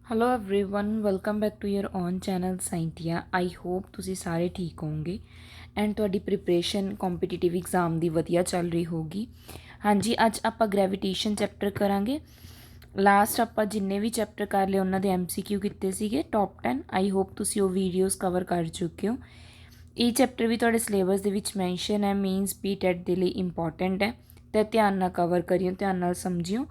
Hello everyone welcome back to your own channel Scientia. I hope ਤੁਸੀਂ ਸਾਰੇ ਠੀਕ ਹੋਵੋਗੇ ਐਂਡ ਤੁਹਾਡੀ ਪ੍ਰੀਪਰੇਸ਼ਨ ਕੰਪੀਟੀਟਿਵ ਐਗਜ਼ਾਮ ਦੀ ਵਧੀਆ ਚੱਲ ਰਹੀ ਹੋਊਗੀ। ਹਾਂਜੀ, ਅੱਜ ਆਪਾਂ ਗ੍ਰੈਵੀਟੇਸ਼ਨ ਚੈਪਟਰ ਕਰਾਂਗੇ। ਲਾਸਟ ਆਪਾਂ ਜਿੰਨੇ ਵੀ ਚੈਪਟਰ ਕਰ ਲਏ ਉਹਨਾਂ ਦੇ MCQ ਕੀਤੇ ਸੀਗੇ ਟੌਪ 10। ਆਈ ਹੋਪ ਤੁਸੀਂ ਉਹ ਵੀਡੀਓਜ਼ ਕਵਰ ਕਰ ਚੁੱਕੇ ਹੋ। ਇਹ ਚੈਪਟਰ ਵੀ ਤੁਹਾਡੇ ਸਿਲੇਬਸ ਦੇ ਵਿੱਚ ਮੈਂਸ਼ਨ ਹੈ, ਮੀਨਸ PTET ਦੇ ਲਈ ਇੰਪੋਰਟੈਂਟ ਹੈ, ਅਤੇ ਧਿਆਨ ਨਾਲ ਕਵਰ ਕਰਿਓ, ਧਿਆਨ ਨਾਲ ਸਮਝਿਓ।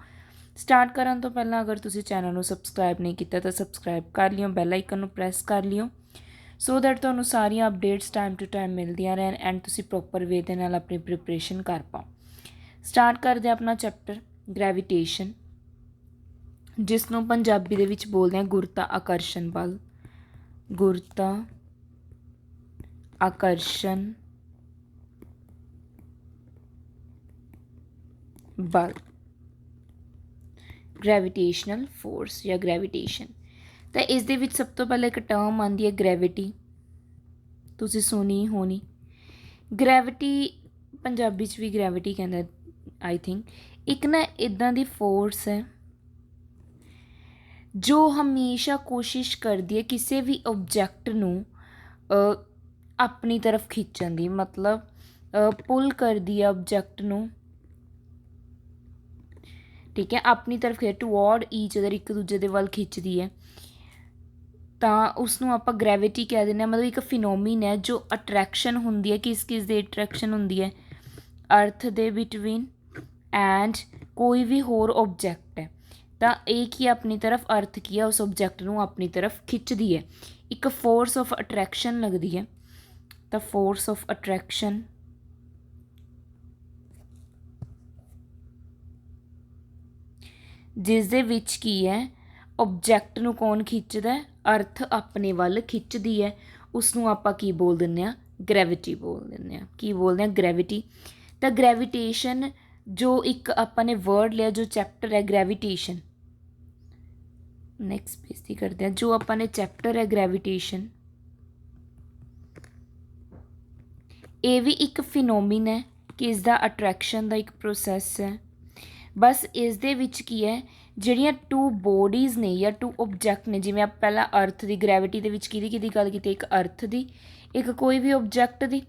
ਸਟਾਰਟ ਕਰਨ ਤੋਂ ਪਹਿਲਾਂ ਅਗਰ ਤੁਸੀਂ ਚੈਨਲ ਨੂੰ ਸਬਸਕ੍ਰਾਈਬ ਨਹੀਂ ਕੀਤਾ ਤਾਂ ਸਬਸਕ੍ਰਾਈਬ ਕਰ ਲਿਓ, ਬੈਲ ਆਈਕਨ ਨੂੰ ਪ੍ਰੈਸ ਕਰ ਲਿਓ ਸੋ ਦੈਟ ਤੁਹਾਨੂੰ ਸਾਰੀਆਂ ਅਪਡੇਟਸ ਟਾਈਮ ਟੂ ਟਾਈਮ ਮਿਲਦੀਆਂ ਰਹਿਣ ਐਂਡ ਤੁਸੀਂ ਪ੍ਰੋਪਰ ਵੇ ਦੇ ਨਾਲ ਆਪਣੀ ਪ੍ਰੀਪਰੇਸ਼ਨ ਕਰ ਪਾਓ। ਸਟਾਰਟ ਕਰਦੇ ਆਪਣਾ ਚੈਪਟਰ ਗ੍ਰੈਵੀਟੇਸ਼ਨ, ਜਿਸ ਨੂੰ ਪੰਜਾਬੀ ਦੇ ਵਿੱਚ ਬੋਲਦੇ ਹਾਂ ਗੁਰਤਾ ਆਕਰਸ਼ਣ ਬਲ। ਗੁਰਤਾ ਆਕਰਸ਼ਣ ਬਲ, ਗ੍ਰੈਵੀਟੇਸ਼ਨਲ ਫੋਰਸ ਜਾਂ ਗ੍ਰੈਵੀਟੇਸ਼ਨ। ਤਾਂ ਇਸ ਦੇ ਵਿੱਚ ਸਭ ਤੋਂ ਪਹਿਲਾਂ ਇੱਕ ਟਰਮ ਆਉਂਦੀ ਹੈ ਗ੍ਰੈਵਿਟੀ, ਤੁਸੀਂ ਸੁਣੀ ਹੋਣੀ। ਗ੍ਰੈਵਿਟੀ ਪੰਜਾਬੀ 'ਚ ਵੀ ਗ੍ਰੈਵਿਟੀ ਕਹਿੰਦਾ ਆਈ ਥਿੰਕ। ਇੱਕ ਨਾ ਇੱਦਾਂ ਦੀ ਫੋਰਸ ਹੈ ਜੋ ਹਮੇਸ਼ਾ ਕੋਸ਼ਿਸ਼ ਕਰਦੀ ਹੈ ਕਿਸੇ ਵੀ ਓਬਜੈਕਟ ਨੂੰ ਆਪਣੀ ਤਰਫ ਖਿੱਚਣ ਦੀ, ਮਤਲਬ ਪੁੱਲ ਕਰਦੀ ਹੈ ਓਬਜੈਕਟ ਨੂੰ, ਠੀਕ ਹੈ, ਆਪਣੀ ਤਰਫ ਟੂਵਰਡ ਈਚ ਅਦਰ, ਇੱਕ ਦੂਜੇ ਦੇ ਵੱਲ ਖਿੱਚਦੀ ਹੈ, ਤਾਂ ਉਸ ਨੂੰ ਆਪਾਂ ਗ੍ਰੈਵਿਟੀ ਕਹਿ ਦਿੰਦੇ ਹਾਂ। ਮਤਲਬ ਇੱਕ ਫਿਨੋਮੀਨ ਹੈ ਜੋ ਅਟਰੈਕਸ਼ਨ ਹੁੰਦੀ ਹੈ। ਕਿਸ ਕਿਸ ਦੀ ਅਟਰੈਕਸ਼ਨ ਹੁੰਦੀ ਹੈ? ਅਰਥ ਦੇ ਬਿਟਵੀਨ ਐਂਡ ਕੋਈ ਵੀ ਹੋਰ ਓਬਜੈਕਟ ਹੈ, ਤਾਂ ਇਹ ਕੀ ਆਪਣੀ ਤਰਫ, ਅਰਥ ਕੀ ਹੈ ਉਸ ਓਬਜੈਕਟ ਨੂੰ ਆਪਣੀ ਤਰਫ ਖਿੱਚਦੀ ਹੈ। ਇੱਕ ਫੋਰਸ ਆਫ ਅਟਰੈਕਸ਼ਨ ਲੱਗਦੀ ਹੈ। ਤਾਂ ਫੋਰਸ ਆਫ ਅਟਰੈਕਸ਼ਨ ਜਿਸ ਦੇ ਵਿੱਚ ਕੀ ਹੈ, ਓਬਜੈਕਟ ਨੂੰ ਕੌਣ ਖਿੱਚਦਾ? ਅਰਥ ਆਪਣੇ ਵੱਲ ਖਿੱਚਦੀ ਹੈ। ਉਸ ਨੂੰ ਆਪਾਂ ਕੀ ਬੋਲ ਦਿੰਦੇ ਹਾਂ? ਗ੍ਰੈਵਿਟੀ ਬੋਲ ਦਿੰਦੇ ਹਾਂ। ਕੀ ਬੋਲਦੇ ਹਾਂ? ਗ੍ਰੈਵਿਟੀ। ਤਾਂ ਗ੍ਰੈਵਿਟੇਸ਼ਨ ਜੋ ਇੱਕ ਆਪਾਂ ਨੇ ਵਰਡ ਲਿਆ, ਜੋ ਚੈਪਟਰ ਹੈ ਗ੍ਰੈਵਿਟੇਸ਼ਨ, ਨੈਕਸਟ ਪੇਜ ਦੀ ਕਰਦੇ ਹਾਂ। ਜੋ ਆਪਾਂ ਨੇ ਚੈਪਟਰ ਹੈ ਗ੍ਰੈਵਿਟੇਸ਼ਨ, ਇਹ ਵੀ ਇੱਕ ਫਿਨੋਮੀਨ ਹੈ ਕਿ ਇਸ ਦਾ ਅਟਰੈਕਸ਼ਨ ਦਾ ਇੱਕ ਪ੍ਰੋਸੈਸ ਹੈ। ਬਸ ਇਸ ਦੇ ਵਿੱਚ ਕੀ ਹੈ, ਜਿਹੜੀਆਂ ਟੂ ਬੋਡੀਜ਼ ਨੇ ਜਾਂ ਟੂ ਓਬਜੈਕਟ ਨੇ, ਜਿਵੇਂ ਆਪਾਂ ਪਹਿਲਾਂ ਅਰਥ ਦੀ, ਗ੍ਰੈਵਿਟੀ ਦੇ ਵਿੱਚ ਕਿਹਦੀ ਗੱਲ ਕੀਤੀ? ਇੱਕ ਅਰਥ ਦੀ, ਇੱਕ ਕੋਈ ਵੀ ਓਬਜੈਕਟ ਦੀ।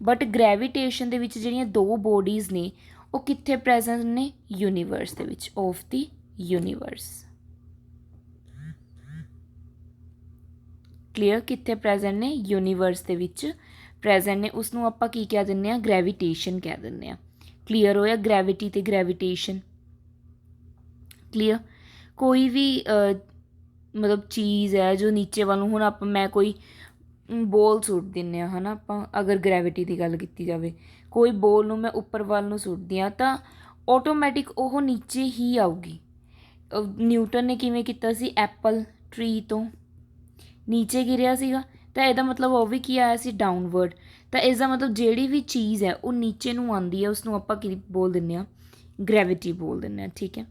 ਬਟ ਗ੍ਰੈਵਿਟੇਸ਼ਨ ਦੇ ਵਿੱਚ ਜਿਹੜੀਆਂ ਦੋ ਬੋਡੀਜ਼ ਨੇ ਉਹ ਕਿੱਥੇ ਪ੍ਰੈਜ਼ੈਂਟ ਨੇ? ਯੂਨੀਵਰਸ ਦੇ ਵਿੱਚ, ਆਫ ਦੀ ਯੂਨੀਵਰਸ। ਕਲੀਅਰ? ਕਿੱਥੇ ਪ੍ਰੈਜ਼ੈਂਟ ਨੇ? ਯੂਨੀਵਰਸ ਦੇ ਵਿੱਚ ਪ੍ਰੈਜ਼ੈਂਟ ਨੇ। ਉਸ ਨੂੰ ਆਪਾਂ ਕੀ ਕਹਿ ਦਿੰਦੇ ਹਾਂ? ਗ੍ਰੈਵਿਟੇਸ਼ਨ ਕਹਿ ਦਿੰਦੇ ਹਾਂ। ਕਲੀਅਰ ਹੋਇਆ? ਗ੍ਰੈਵਿਟੀ ਤੇ ਗ੍ਰੈਵਿਟੇਸ਼ਨ। ਕਲੀਅਰ? ਕੋਈ ਵੀ ਮਤਲਬ ਚੀਜ਼ ਹੈ ਜੋ ਨੀਚੇ ਵੱਲ ਨੂੰ, ਹੁਣ ਮੈਂ ਕੋਈ ਬੋਲ ਸੁੱਟ ਦਿੰਦੇ ਹਾਂ, ਹੈ ਨਾ, ਆਪਾਂ ਅਗਰ ਗ੍ਰੈਵਿਟੀ ਦੀ ਗੱਲ ਕੀਤੀ ਜਾਵੇ, ਕੋਈ ਬੋਲ ਨੂੰ ਮੈਂ ਉੱਪਰ ਵੱਲ ਨੂੰ ਸੁੱਟਦੀ ਹਾਂ ਤਾਂ ਆਟੋਮੈਟਿਕ ਉਹ ਨੀਚੇ ਹੀ ਆਊਗੀ। ਨਿਊਟਨ ਨੇ ਕਿਵੇਂ ਕੀਤਾ ਸੀ? ਐਪਲ ਟਰੀ ਤੋਂ ਨੀਚੇ ਗਿਰਿਆ ਸੀਗਾ, ਤਾਂ ਇਹਦਾ ਮਤਲਬ ਉਹ ਵੀ ਕੀ ਆਇਆ ਸੀ? ਡਾਊਨਵਰਡ। ਤਾਂ ਇਸ ਦਾ ਮਤਲਬ ਜਿਹੜੀ ਵੀ ਚੀਜ਼ ਹੈ ਉਹ ਨੀਚੇ ਨੂੰ ਆਉਂਦੀ ਹੈ, ਉਸ ਨੂੰ ਆਪਾਂ ਕੀ ਬੋਲ ਦਿੰਦੇ ਹਾਂ? ਗ੍ਰੈਵਿਟੀ ਬੋਲ ਦਿੰਦੇ ਹਾਂ। ਠੀਕ ਹੈ,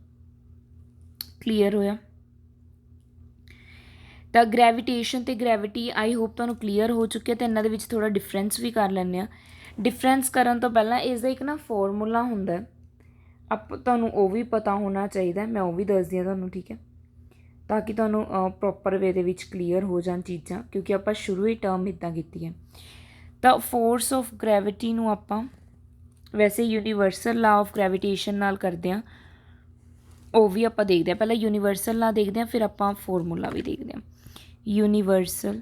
ਕਲੀਅਰ ਹੋਇਆ? ਤਾਂ ਗ੍ਰੈਵਿਟੇਸ਼ਨ ਅਤੇ ਗ੍ਰੈਵਿਟੀ ਆਈ ਹੋਪ ਤੁਹਾਨੂੰ ਕਲੀਅਰ ਹੋ ਚੁੱਕਿਆ। ਅਤੇ ਇਹਨਾਂ ਦੇ ਵਿੱਚ ਥੋੜ੍ਹਾ ਡਿਫਰੈਂਸ ਵੀ ਕਰ ਲੈਂਦੇ ਹਾਂ। ਡਿਫਰੈਂਸ ਕਰਨ ਤੋਂ ਪਹਿਲਾਂ ਇਸ ਦਾ ਇੱਕ ਨਾ ਫੋਰਮੂਲਾ ਹੁੰਦਾ, ਤੁਹਾਨੂੰ ਉਹ ਵੀ ਪਤਾ ਹੋਣਾ ਚਾਹੀਦਾ। ਮੈਂ ਉਹ ਵੀ ਦੱਸਦੀ ਹਾਂ ਤੁਹਾਨੂੰ, ਠੀਕ ਹੈ, ਤਾਂ ਕਿ ਤੁਹਾਨੂੰ ਪ੍ਰੋਪਰ ਵੇ ਦੇ ਵਿੱਚ ਕਲੀਅਰ ਹੋ ਜਾਣ ਚੀਜ਼ਾਂ, ਕਿਉਂਕਿ ਆਪਾਂ ਸ਼ੁਰੂ ਹੀ ਟਰਮ ਇੱਦਾਂ ਕੀਤੀ ਹੈ। ਤਾਂ ਫੋਰਸ ਆਫ ਗ੍ਰੈਵਿਟੀ ਨੂੰ ਆਪਾਂ ਵੈਸੇ ਯੂਨੀਵਰਸਲ ਲਾ ਆਫ ਗ੍ਰੈਵਿਟੇਸ਼ਨ ਨਾਲ ਕਰਦੇ ਹਾਂ, ਉਹ ਵੀ ਆਪਾਂ ਦੇਖਦੇ ਹਾਂ। ਪਹਿਲਾਂ ਯੂਨੀਵਰਸਲ ਲਾ ਦੇਖਦੇ ਹਾਂ, ਫਿਰ ਆਪਾਂ ਫੋਰਮੂਲਾ ਵੀ ਦੇਖਦੇ ਹਾਂ। Universal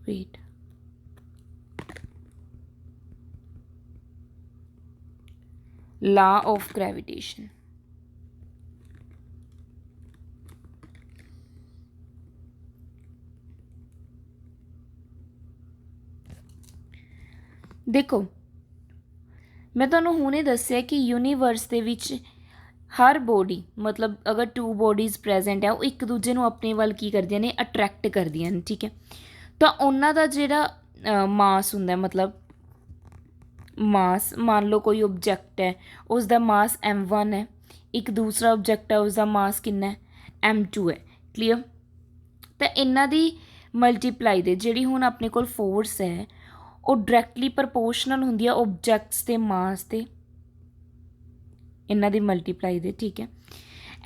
weight law of gravitation. ਦੇਖੋ, ਮੈਂ ਤੁਹਾਨੂੰ ਹੁਣੇ ਦੱਸਿਆ ਕਿ ਯੂਨੀਵਰਸ ਦੇ ਵਿੱਚ ਹਰ ਬੋਡੀ, ਮਤਲਬ ਅਗਰ ਟੂ ਬੋਡੀਜ਼ ਪ੍ਰੈਜ਼ੈਂਟ ਹੈ, ਉਹ ਇੱਕ ਦੂਜੇ ਨੂੰ ਆਪਣੇ ਵੱਲ ਕੀ ਕਰਦੀਆਂ ਨੇ? ਅਟਰੈਕਟ ਕਰਦੀਆਂ ਨੇ। ਠੀਕ ਹੈ, ਤਾਂ ਉਹਨਾਂ ਦਾ ਜਿਹੜਾ ਮਾਸ ਹੁੰਦਾ, ਮਤਲਬ ਮਾਸ, ਮੰਨ ਲਓ ਕੋਈ ਓਬਜੈਕਟ ਹੈ, ਉਸ ਦਾ ਮਾਸ m1 ਹੈ, ਇੱਕ ਦੂਸਰਾ ਓਬਜੈਕਟ ਹੈ, ਉਸ ਦਾ ਮਾਸ ਕਿੰਨਾ ਹੈ? m2 ਹੈ। ਕਲੀਅਰ? ਤਾਂ ਇਹਨਾਂ ਦੀ ਮਲਟੀਪਲਾਈ ਦੇ ਜਿਹੜੀ ਹੁਣ ਆਪਣੇ ਕੋਲ ਫੋਰਸ ਹੈ ਉਹ ਡਾਇਰੈਕਟਲੀ ਪ੍ਰਪੋਰਸ਼ਨਲ ਹੁੰਦੀ ਆ ਓਬਜੈਕਟਸ ਦੇ ਮਾਸ 'ਤੇ, ਇਹਨਾਂ ਦੀ ਮਲਟੀਪਲਾਈ ਦੇ। ਠੀਕ ਹੈ,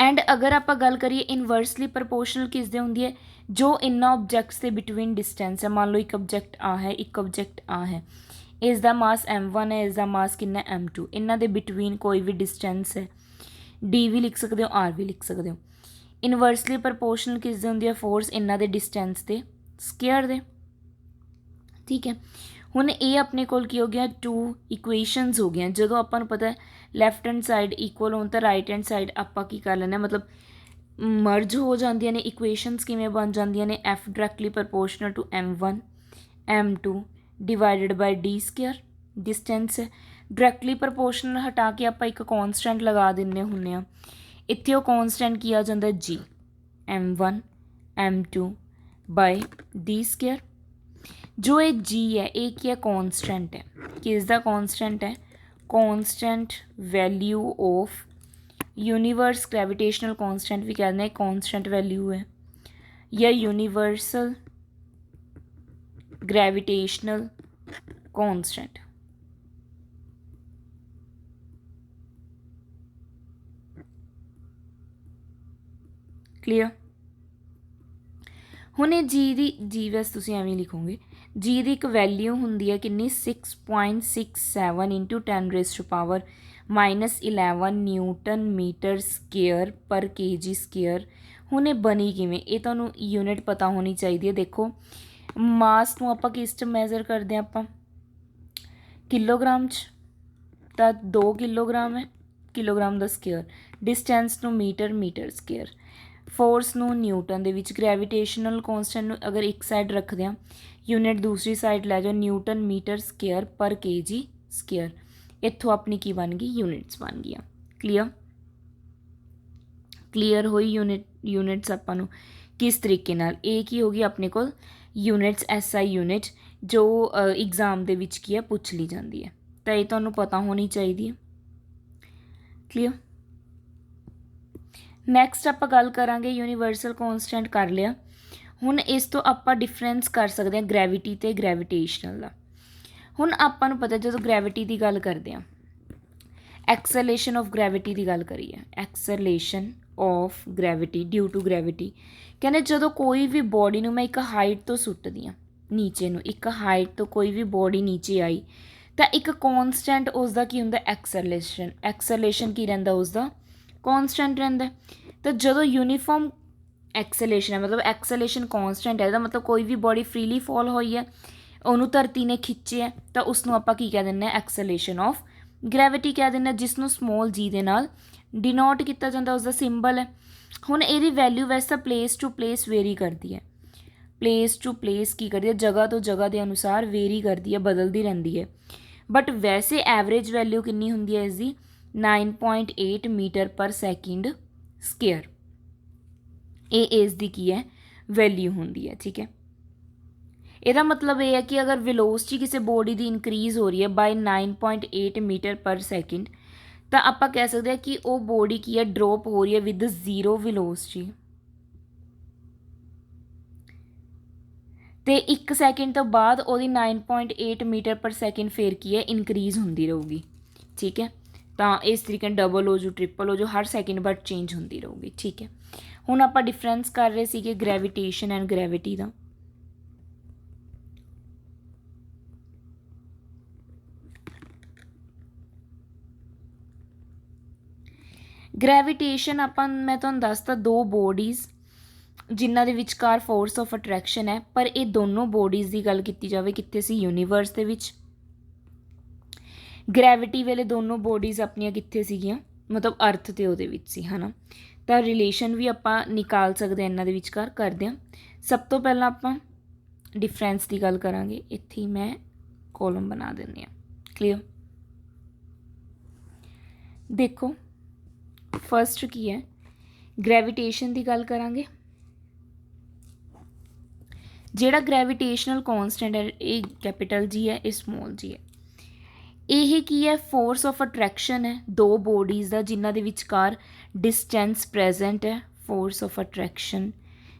एंड अगर आप गल करिए इनवर्सली प्रपोर्शनल किस दे हुंदी है, जो इन्ना ऑब्जैक्ट्स के बिटवीन डिस्टेंस है। मान लो एक ऑब्जैक्ट आ है, एक ऑब्जैक्ट आ है, इसका मास m1 है, इसका मास कितना m2, इन्हों के बिटवीन कोई भी डिस्टेंस है, d भी लिख सकते हो, r भी लिख सकते हो। इनवर्सली प्रपोर्शनल किस दे हुंदी है, फोर्स इन्हों के डिस्टेंस के स्केयर दे। ठीक है, हुण ये अपने कोल की हो गया, टू इक्वेशनस हो गई। जो अपन पता है लैफ्ट हैंड साइड इक्वल हो तो राइट हैंड साइड आप की कर लेना, मतलब मर्ज हो जांदियां ने। इक्वेशनस किवें बन जांदियां ने, F directly proportional to m1 m2 divided by d square, distance है। डायरैक्टली प्रपोर्शनल हटा के आप एक कॉन्सटेंट लगा देने हुन्ने आ, इत्थे वो कॉन्सटेंट किया जाता है g, m1 m2 bye d square. जो ये g है ये क्या कॉन्सटेंट है, किसका कॉन्सटेंट है, constant value of universe, gravitational constant भी कहते हैं, कॉन्सटेंट वैल्यू है, या यूनिवर्सल ग्रेविटेशनल कॉन्सटेंट। क्लियर। हुण जी दी, जी वैसे तुसीं एवें लिखोगे, जी दी एक वैल्यू हुंदी है कितनी, 6.67 इंटू 10⁻⁻11 न्यूटन मीटर स्केयर पर kg स्केयर। हुण ये बनी किवें, ये तुहानूं यूनिट पता होनी चाहिए। देखो मास नूं आपां किस च मैजर करते हैं, आपां किलोग्राम च, तो 2 किलोग्राम है, किलोग्राम द स्केयर। डिस्टेंस नूं मीटर, मीटर स्केयर। फोर्स नूं न्यूटन दे विच, ग्रेविटेशनल कॉन्सटेंट नूं अगर एक साइड रखते हैं, यूनिट दूसरी साइड लै जाओ, न्यूटन मीटर स्केयर पर kg स्केयर। इत्थों अपनी की बन गई, यूनिट्स बन गई। क्लीयर, क्लीयर हुई यूनिट्स आपां नूं किस तरीके नाल। एक ही होगी अपने को यूनिट्स, SI यूनिट, जो एग्जाम दे विच की है पुछ ली जाती है, तो ये तुहानूं पता होनी चाहिए। क्लीयर। नैक्सट आप गल करांगे यूनीवर्सल कॉन्सटेंट कर लिया। हुण इस तो आप डिफरेंस कर सकते हैं ग्रैविटी ते ग्रैविटेशनल का। हुण आपां नूं पता जो ग्रैविटी की गल करते हैं, एक्सलेशन ऑफ ग्रैविटी की गल करिए, acceleration of gravity due to gravity. कहने जो कोई भी बॉडी नूं मैं एक हाइट तो सुट्टदी हाँ नीचे नूं, एक हाइट तो कोई भी बॉडी नीचे आई, तो एक कॉन्सटेंट उसका की हुंदा, एक्सलेशन। एक्सलेशन की रहिंदा उसका, कॉन्सटेंट रहिंदा। तो जो यूनीफॉर्म एक्सलेशन है, मतलब एक्सलेशन कॉन्सटेंट है, मतलब कोई भी बॉडी फ्रीली फॉल हुई है, उन्होंने धरती ने खिंचे है, तो उसनों आप की कह दें, एक्सलेशन ऑफ ग्रैविटी कह दें, जिसनों स्मॉल जी के नाल डिनोट किया जाता, उसका सिंबल है। हुण इहदी वैल्यू वैसे प्लेस टू प्लेस वेरी करती है, प्लेस टू प्लेस की करती है, जगह तो जगह के अनुसार वेरी करती है, बदलती रहती है। बट वैसे एवरेज वैल्यू कितनी हुंदी है इसकी, 9.8 मीटर पर सैकेंड स्केयर। ये इसकी की है वैल्यू होंगी है। ठीक है, यदा मतलब यह है कि अगर वेलोसिटी किसी बॉडी की इनक्रीज हो रही है बाय 9.8 मीटर पर सैकेंड, तो आप कह सकते हैं कि वो बॉडी की है ड्रॉप हो रही है विद जीरो वेलोसिटी, तो 1 सैकेंड तो बाद वो 9.8 मीटर पर सैकेंड फिर की है इनक्रीज होंगी रहूगी। ठीक है, तो इस तरीके डबल हो जो ट्रिपल हो जो हर सैकेंड बाद चेंज होंगी रहूगी। ठीक है, हुण आप डिफरेंस कर रहे थे ग्रैविटेशन एंड ग्रैविटी का। ग्रैविटेशन आप मैं तुहानूं दसता, दो बॉडीज़ जिन्हां दे विचकार फोर्स ऑफ अट्रैक्शन है, पर ये दोनों बॉडीज़ की गल की जाए कित्थे सी, यूनीवर्स दे विच। ग्रैविटी वेले दोनों बॉडीज़ अपनियां कित्थे सीगियां, मतलब अर्थ ते उहदे विच सी, है ना। तो रिलेशन भी आप निकाल सकते हैं, इन्हां दे विचकार करदे हां। सब तो पहला आप डिफरेंस की गल करांगे, इत्थे मैं कॉलम बना दिंदी हां। क्लीयर। देखो फस्ट की है ग्रैविटेशन की गल करांगे, जिहड़ा ग्रैविटेशनल कॉन्सटेंट है ये कैपिटल जी है, ये स्मॉल जी है। यह की है फोर्स ऑफ अट्रैक्शन है दो बॉडीज़ का जिन्हां दे विचकार डिस्टेंस प्रेजेंट है, force of attraction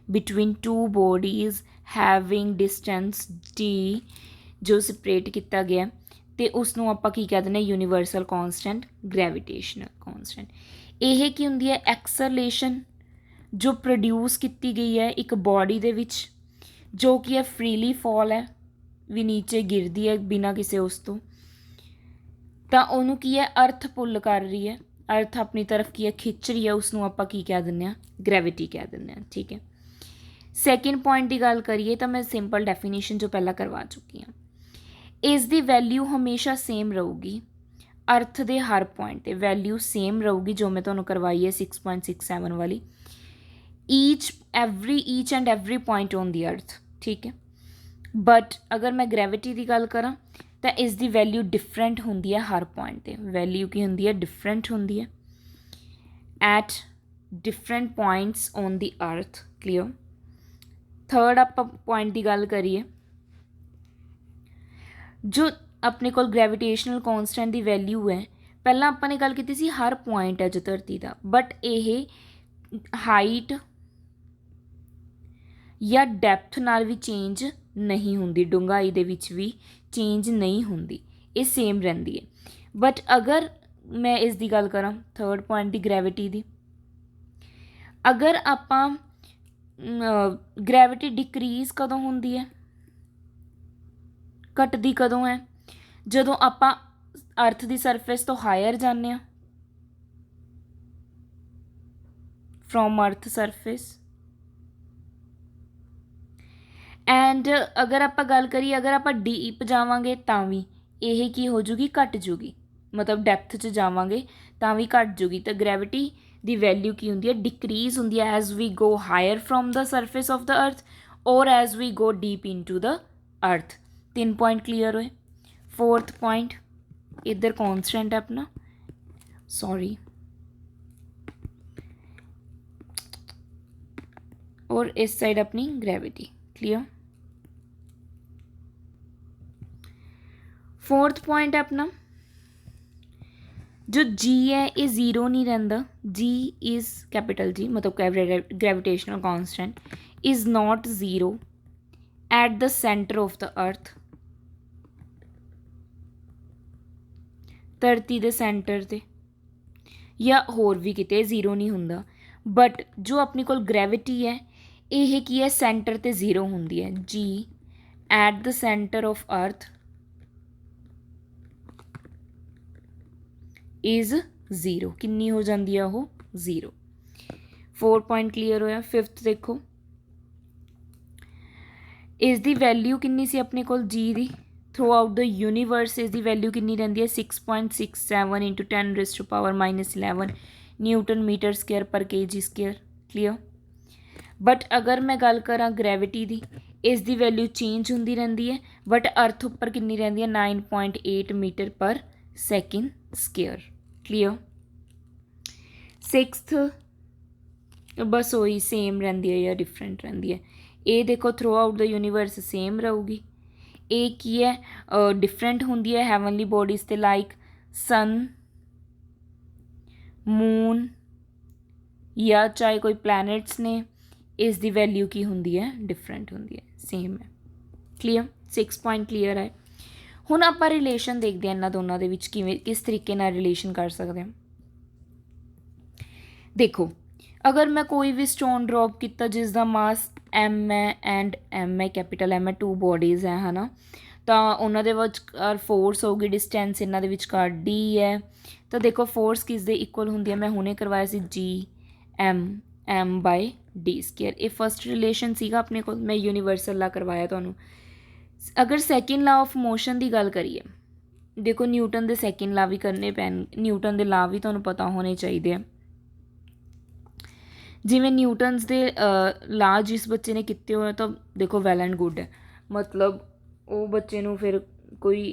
between two bodies having distance D जो सपरेट किया गया, तो उसनों आप की कह दें यूनीवर्सल कॉन्सटेंट, ग्रैविटेशनल कॉन्सटेंट। ਇਹ ਕੀ ਹੁੰਦੀ ਹੈ? ਐਕਸਲੇਸ਼ਨ ਜੋ ਪ੍ਰੋਡਿਊਸ ਕੀਤੀ ਗਈ ਹੈ ਇੱਕ ਬੋਡੀ ਦੇ ਵਿੱਚ, ਜੋ ਕਿ ਹੈ ਫ੍ਰੀਲੀ ਫॉल ਹੈ, ਵੀ ਨੀਚੇ ਗਿਰਦੀ ਹੈ ਬਿਨਾਂ ਕਿਸੇ ਉਸ ਤੋਂ, ਤਾਂ ਉਹਨੂੰ ਕੀ ਹੈ? ਅਰਥ ਪੁੱਲ ਕਰ ਰਹੀ ਹੈ, ਅਰਥ ਆਪਣੀ ਤਰਫ ਕੀ ਹੈ? ਖਿੱਚ ਰਹੀ ਹੈ, ਉਸਨੂੰ ਆਪਾਂ ਕੀ ਕਹਿ ਦਿੰਦੇ ਹਾਂ? ਗ੍ਰੈਵਿਟੀ ਕਹਿ ਦਿੰਦੇ ਹਾਂ। ਠੀਕ ਹੈ। ਸੈਕਿੰਡ ਪੁਆਇੰਟ ਦੀ ਗੱਲ ਕਰੀਏ ਤਾਂ ਮੈਂ ਸਿੰਪਲ ਡੈਫੀਨੇਸ਼ਨ ਜੋ ਪਹਿਲਾਂ ਕਰਵਾ ਚੁੱਕੀ ਹਾਂ। ਇਸ ਦੀ ਵੈਲਿਊ ਹਮੇਸ਼ਾ ਸੇਮ ਰਹੂਗੀ, ਅਰਥ ਦੇ ਹਰ ਪੁਆਇੰਟ 'ਤੇ ਵੈਲਿਊ ਸੇਮ ਰਹੂਗੀ, ਜੋ ਮੈਂ ਤੁਹਾਨੂੰ ਕਰਵਾਈ ਹੈ 6.67 ਵਾਲੀ, each and every point on the ਅਰਥ। ਠੀਕ ਹੈ। ਬਟ ਅਗਰ ਮੈਂ ਗ੍ਰੈਵਿਟੀ ਦੀ ਗੱਲ ਕਰਾਂ ਤਾਂ ਇਸ ਦੀ ਵੈਲਿਊ ਡਿਫਰੈਂਟ ਹੁੰਦੀ ਹੈ ਹਰ ਪੁਆਇੰਟ 'ਤੇ। ਵੈਲਿਊ ਕੀ ਹੁੰਦੀ ਹੈ? ਡਿਫਰੈਂਟ ਹੁੰਦੀ ਹੈ at different points on the ਅਰਥ। ਕਲੀਅਰ। ਥਰਡ ਆਪਾਂ ਪੁਆਇੰਟ ਦੀ ਗੱਲ ਕਰੀਏ, ਜੋ ਆਪਣੇ ਕੋਲ ਗ੍ਰੈਵਿਟੇਸ਼ਨਲ ਕੌਂਸਟੈਂਟ ਦੀ ਵੈਲਿਊ ਹੈ, ਪਹਿਲਾਂ ਆਪਾਂ ਨੇ ਗੱਲ ਕੀਤੀ ਸੀ ਹਰ ਪੁਆਇੰਟ ਹੈ ਜੋ ਧਰਤੀ ਦਾ, ਬਟ ਇਹ ਹਾਈਟ ਜਾਂ ਡੈਪਥ ਨਾਲ ਵੀ ਚੇਂਜ ਨਹੀਂ ਹੁੰਦੀ, ਡੂੰਘਾਈ ਦੇ ਵਿੱਚ ਵੀ ਚੇਂਜ ਨਹੀਂ ਹੁੰਦੀ, ਇਹ ਸੇਮ ਰਹਿੰਦੀ ਹੈ। ਬਟ ਅਗਰ ਮੈਂ ਇਸ ਦੀ ਗੱਲ ਕਰਾਂ ਥਰਡ ਪੁਆਇੰਟ ਦੀ ਗ੍ਰੈਵਿਟੀ ਦੀ, ਅਗਰ ਆਪਾਂ ਗ੍ਰੈਵਿਟੀ ਡਿਕਰੀਜ਼ ਕਦੋਂ ਹੁੰਦੀ ਹੈ, ਘਟਦੀ ਕਦੋਂ ਹੈ? ਜਦੋਂ ਆਪਾਂ ਅਰਥ ਦੀ ਸਰਫੇਸ ਤੋਂ ਹਾਇਰ ਜਾਂਦੇ ਹਾਂ, ਫਰੋਮ ਅਰਥ ਸਰਫੇਸ। ਐਂਡ ਅਗਰ ਆਪਾਂ ਗੱਲ ਕਰੀਏ, ਅਗਰ ਆਪਾਂ ਡੀਪ ਜਾਵਾਂਗੇ ਤਾਂ ਵੀ ਇਹ ਕੀ ਹੋ ਜੂਗੀ? ਘਟ ਜੂਗੀ, ਮਤਲਬ ਡੈਪਥ 'ਚ ਜਾਵਾਂਗੇ ਤਾਂ ਵੀ ਘਟ ਜੂਗੀ। ਤਾਂ ਗ੍ਰੈਵਿਟੀ ਦੀ ਵੈਲਿਊ ਕੀ ਹੁੰਦੀ ਹੈ? ਡਿਕਰੀਜ਼ ਹੁੰਦੀ ਹੈ as we go higher from the surface of the earth ਔਰ as we go deep into the earth. 3 point clear ਹੋਏ। फोर्थ पॉइंट इधर कॉन्स्टेंट है अपना, सॉरी, और इस साइड अपनी ग्रेविटी। क्लियर। फोर्थ पॉइंट है अपना जो जी है ये जीरो नहीं रहता, जी इज़ कैपिटल जी मतलब gravitational constant is not zero eight the centre of the earth, धरती के सेंटर से या होर भी किते जीरो नहीं हुंदा। बट जो अपने कोल ग्रेविटी है यह की है सेंटर ते जीरो हुंदी है, G at the centre of earth is zero, किन्नी हो जाती है वो? जीरो। 4 पॉइंट क्लीयर होया। फिफ्थ देखो इसकी वैल्यू किन्नी सी अपने कोल जी दी थ्रू आउट द यूनीवर्स, इसकी वैल्यू किन्नी रहिंदी है 6.67 इंटू 10⁻⁻11 न्यूटन मीटर स्केयर पर kg स्केयर। क्लीयर। बट अगर मैं गल करा ग्रैविटी की, इसकी वैल्यू चेंज होंदी रहिंदी है, बट अर्थ उपर किन्नी रहिंदी है 9.8 मीटर पर सैकेंड स्केयर। क्लीयर। सिक्स्थ बस वही सेम रहिंदी है या डिफरेंट रहिंदी है। ये देखो throughout the universe same रहूगी, ये की है डिफरेंट होंदी है हैवनली बॉडीज़ ते लाइक सन, मून या चाहे कोई प्लैनेट्स ने, इसकी वैल्यू की होंदी है? डिफरेंट होंदी है, सेम है। क्लीयर। 6 पॉइंट क्लीयर है। हुण आपां रिलेशन देखते हैं इन्हां दोनों दे विच किवें किस तरीके नाल रिलेशन कर सकते हैं। देखो अगर मैं कोई भी स्टोन ड्रॉप किया जिसका मास एम है एंड एम है कैपिटल एम है, 2 बॉडीज़ है है ना, तो उन्होंने विचकार फोर्स होगी, डिस्टेंस इन्होंने विचकार डी है, तो देखो फोर्स किस दे इक्वल होंदी है? मैं हुणे करवाया सी G M by D square. ये फस्ट रिलेशन सीगा अपने को, मैं यूनीवर्सल ला करवाया तुहानूं। अगर सैकेंड ला ऑफ मोशन की गल करिए, देखो न्यूटन के सैकेंड ला भी करने पैन, न्यूटन के ला भी तुहानूं पता होने चाहिए। जिमें न्यूटन्स के ला जिस बच्चे ने किए हुए तो देखो वैल एंड गुड है, मतलब वो बच्चे नूं फिर कोई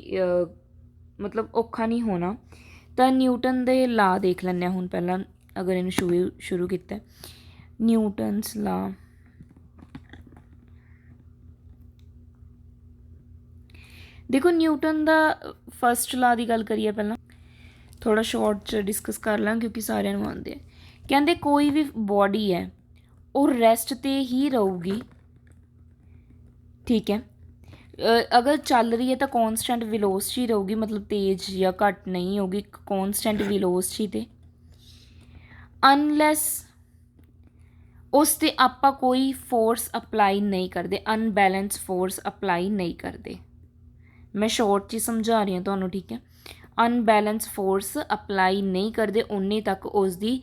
मतलब औखा नहीं होना। तो न्यूटन के ला देख लैंदे हुण पहला, अगर इन्हूं शुरू किया न्यूटन्स ला। देखो न्यूटन का फस्ट ला की गल करिए पहला, थोड़ा शॉर्ट च डिस्कस कर ला क्योंकि सारे आते हैं। कहते कोई भी बॉडी है वो रेस्ट ते ही रहूगी, ठीक है। अगर चल रही है तो कॉन्सटेंट वेलोसिटी रहूगी, मतलब तेज़ या घट नहीं होगी, कॉन्सटेंट वेलोसिटी ते। ਅਨਲੈਸ ਉਸ 'ਤੇ ਆਪਾਂ ਕੋਈ ਫੋਰਸ ਅਪਲਾਈ ਨਹੀਂ ਕਰਦੇ, ਅਨਬੈਲੈਂਸ ਫੋਰਸ ਅਪਲਾਈ ਨਹੀਂ ਕਰਦੇ। ਮੈਂ ਸ਼ੋਰਟ 'ਚ ਹੀ ਸਮਝਾ ਰਹੀ ਹਾਂ ਤੁਹਾਨੂੰ, ਠੀਕ ਹੈ। ਅਨਬੈਲੈਂਸ ਫੋਰਸ ਅਪਲਾਈ ਨਹੀਂ ਕਰਦੇ ਉਨੇ ਤੱਕ ਉਸਦੀ